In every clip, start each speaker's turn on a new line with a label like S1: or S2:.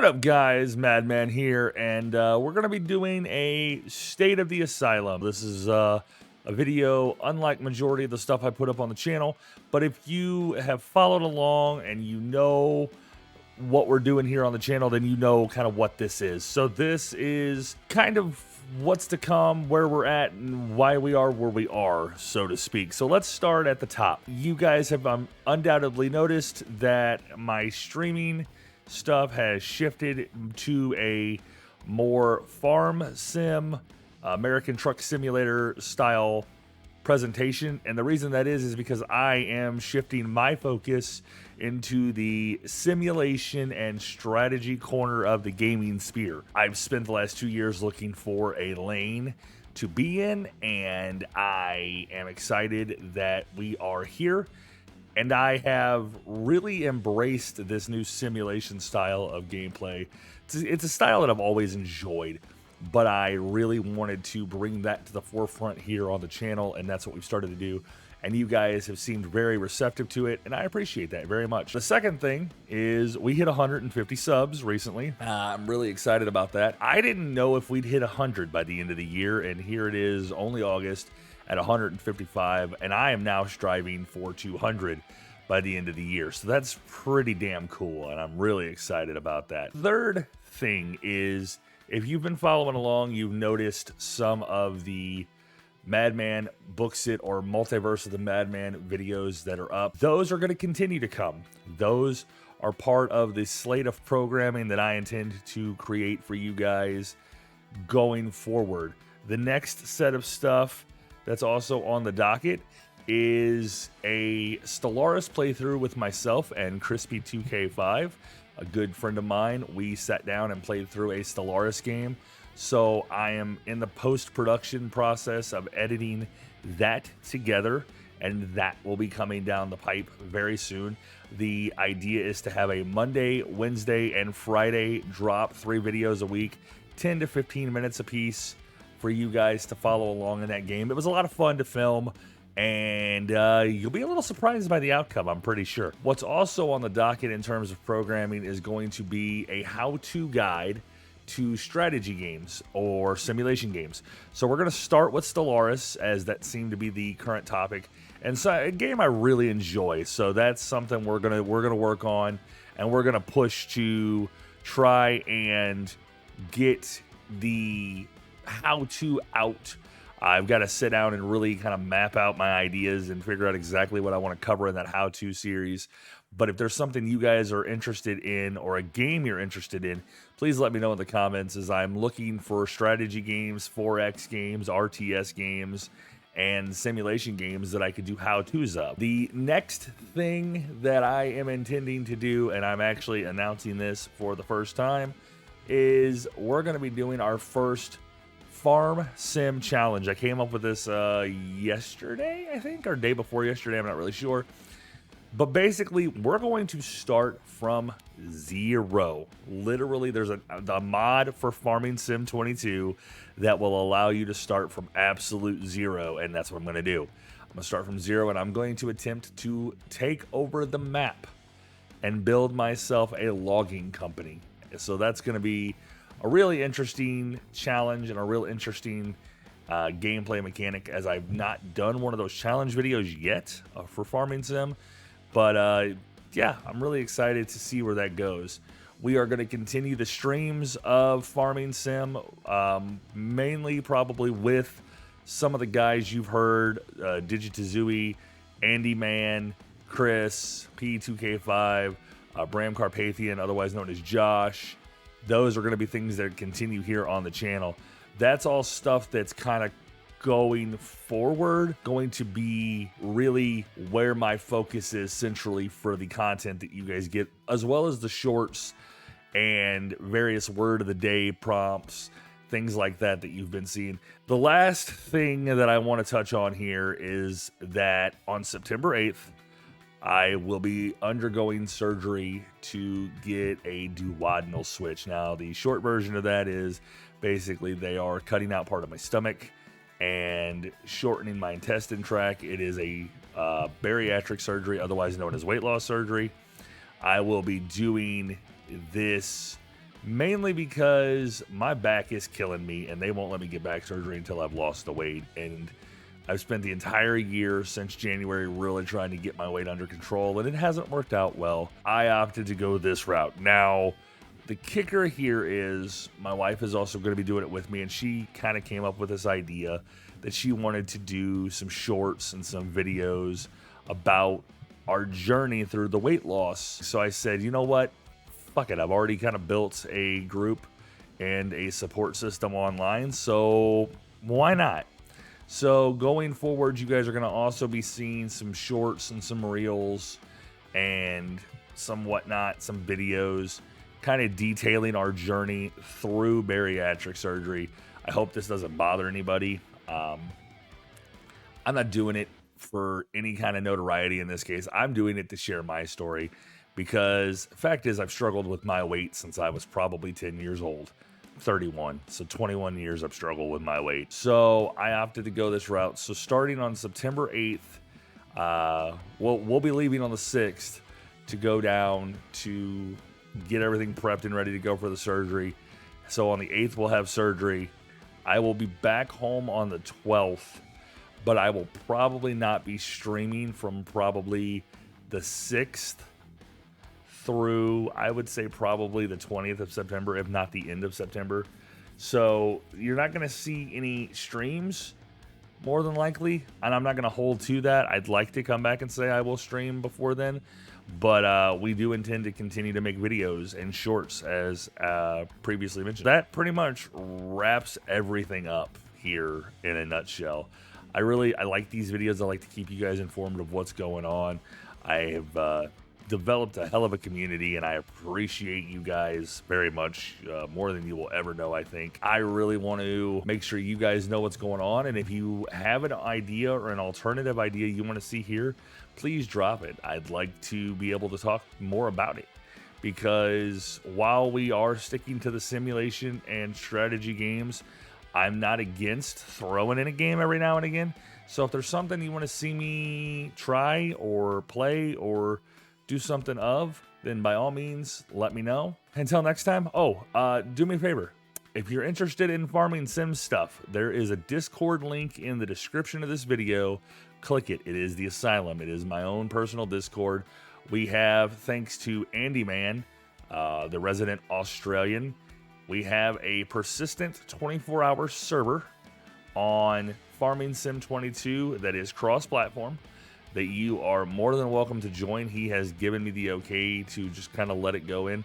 S1: What up, guys? Madman here, and we're going to be doing a State of the Asylum. This is a video unlike majority of the stuff I put up on the channel, but if you have followed along and you know what we're doing here on the channel, then you know kind of what this is. So this is kind of what's to come, where we're at, and why we are where we are, so to speak. So let's start at the top. You guys have undoubtedly noticed that my streaming stuff has shifted to a more farm sim, American Truck Simulator style presentation, and the reason that is because I am shifting my focus into the simulation and strategy corner of the gaming sphere. I've spent the last 2 years looking for a lane to be in, and I am excited that we are here. And I have really embraced this new simulation style of gameplay. It's a style that I've always enjoyed, but I really wanted to bring that to the forefront here on the channel, and that's what we've started to do. And you guys have seemed very receptive to it, and I appreciate that very much. The second thing is we hit 150 subs recently. I'm really excited about that. I didn't know if we'd hit 100 by the end of the year, and here it is, only August, at 155, and I am now striving for 200 by the end of the year. So that's pretty damn cool, and I'm really excited about that. Third thing is, if you've been following along, you've noticed some of the Madman Books It or Multiverse of the Madman videos that are up. Those are going to continue to come. Those are part of the slate of programming that I intend to create for you guys going forward. The next set of stuff that's also on the docket is a Stellaris playthrough with myself and Crispy2K5, a good friend of mine. We sat down and played through a Stellaris game. So I am in the post-production process of editing that together, and that will be coming down the pipe very soon. The idea is to have a Monday, Wednesday, and Friday drop 3 videos a week, 10 to 15 minutes a piece, for you guys to follow along in that game. It was a lot of fun to film, and you'll be a little surprised by the outcome, I'm pretty sure. What's also on the docket in terms of programming is going to be a how-to guide to strategy games or simulation games. So we're going to start with Stellaris, as that seemed to be the current topic, and so a game I really enjoy. So that's something we're gonna work on, and we're gonna push to try and get the how-to out. I've got to sit down and really kind of map out my ideas and figure out exactly what I want to cover in that how-to series. But if there's something you guys are interested in or a game you're interested in, please let me know in the comments, as I'm looking for strategy games, 4X games, RTS games, and simulation games that I could do how-tos of. The next thing that I am intending to do, and I'm actually announcing this for the first time, is we're going to be doing our first Farm Sim Challenge. I came up with this yesterday, I think, or day before yesterday, I'm not really sure. But basically, we're going to start from zero. Literally, there's a mod for Farming Sim 22 that will allow you to start from absolute zero, and that's what I'm going to do. I'm going to start from zero, and I'm going to attempt to take over the map and build myself a logging company. So that's going to be a really interesting challenge and a real interesting gameplay mechanic, as I've not done one of those challenge videos yet for Farming Sim. But yeah, I'm really excited to see where that goes. We are going to continue the streams of Farming Sim, mainly probably with some of the guys you've heard, Digitazooey, Andy Man, Chris, P2K5, Bram Carpathian, otherwise known as Josh. Those are going to be things that continue here on the channel. That's all stuff that's kind of going forward, going to be really where my focus is centrally for the content that you guys get, as well as the shorts and various word of the day prompts, things like that you've been seeing. The last thing that I want to touch on here is that on September 8th, I will be undergoing surgery to get a duodenal switch. Now, the short version of that is basically they are cutting out part of my stomach and shortening my intestine tract. It is a bariatric surgery, otherwise known as weight loss surgery. I will be doing this mainly because my back is killing me and they won't let me get back surgery until I've lost the weight. And I've spent the entire year since January really trying to get my weight under control, and it hasn't worked out well. I opted to go this route. Now, the kicker here is my wife is also going to be doing it with me, and she kind of came up with this idea that she wanted to do some shorts and some videos about our journey through the weight loss. So I said, you know what? Fuck it. I've already kind of built a group and a support system online, so why not? So going forward, you guys are going to also be seeing some shorts and some reels and some whatnot, some videos kind of detailing our journey through bariatric surgery. I hope this doesn't bother anybody. I'm not doing it for any kind of notoriety in this case. I'm doing it to share my story because the fact is I've struggled with my weight since I was probably 10 years old. 31, so 21 years I've struggled with my weight. So I opted to go this route. So starting on September 8th, we'll be leaving on the 6th to go down to get everything prepped and ready to go for the surgery. So on the 8th we'll have surgery. I will be back home on the 12th, but I will probably not be streaming from probably the 6th through, I would say, probably the 20th of September, if not the end of September. So you're not going to see any streams, more than likely, and I'm not going to hold to that. I'd like to come back and say I will stream before then, but we do intend to continue to make videos and shorts, as previously mentioned. That pretty much wraps everything up here in a nutshell. I like these videos. I like to keep you guys informed of what's going on. I have developed a hell of a community, and I appreciate you guys very much, more than you will ever know. I think I really want to make sure you guys know what's going on, and if you have an idea or an alternative idea you want to see here, please drop it. I'd like to be able to talk more about it, because while we are sticking to the simulation and strategy games, I'm not against throwing in a game every now and again. So if there's something you want to see me try or play or do something of, then by all means, let me know. Until next time, do me a favor. If you're interested in farming sim stuff, there is a Discord link in the description of this video. Click it. It is the Asylum. It is my own personal Discord. We have, thanks to Andy Man, the resident Australian, we have a persistent 24-hour server on Farming Sim 22 that is cross-platform, that you are more than welcome to join. He has given me the okay to just kind of let it go in.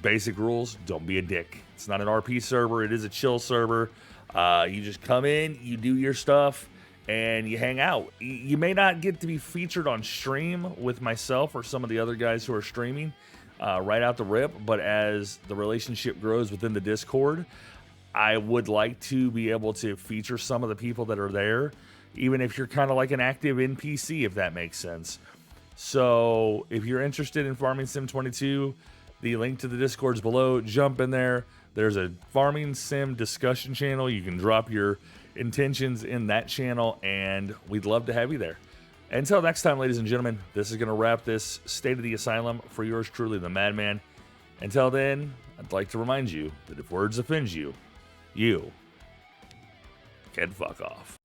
S1: Basic rules, don't be a dick. It's not an RP server, it is a chill server. You just come in, you do your stuff, and you hang out. You may not get to be featured on stream with myself or some of the other guys who are streaming right out the rip, but as the relationship grows within the Discord, I would like to be able to feature some of the people that are there, even if you're kind of like an active NPC, if that makes sense. So if you're interested in Farming Sim 22, the link to the Discord's below. Jump in there. There's a Farming Sim discussion channel. You can drop your intentions in that channel, and we'd love to have you there. Until next time, ladies and gentlemen, this is going to wrap this State of the Asylum for yours truly, the Madman. Until then, I'd like to remind you that if words offend you, you can fuck off.